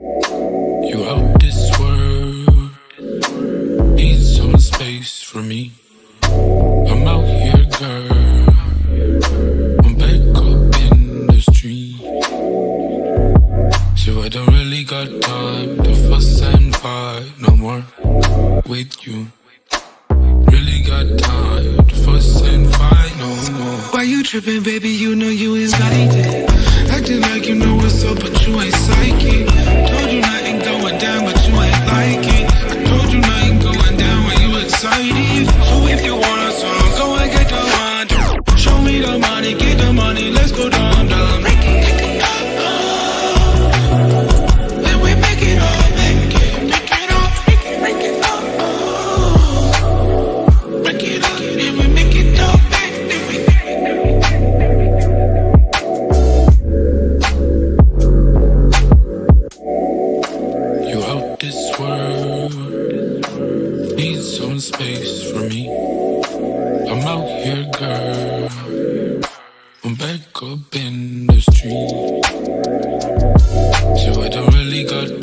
You out this world, need some space for me. I'm out here, girl, I'm back up in the street. So I don't really got time to fuss and fight no more with you. Really got time to fuss and fight no more. Why you tripping, baby? You know you excited. Acting like you know what's up, but you ain't psychic. Told you nothing going down, but you ain't like it. I told you nothing going down when you excited. So if you want a song, go and get the one. Show me the money, get the money, let's go down, down. Make it up, then we make it up, make it up, make it up, break it up, then we make it up, You out this world, need some space for me. I'm out here, girl, I'm back up in the street. So I don't really got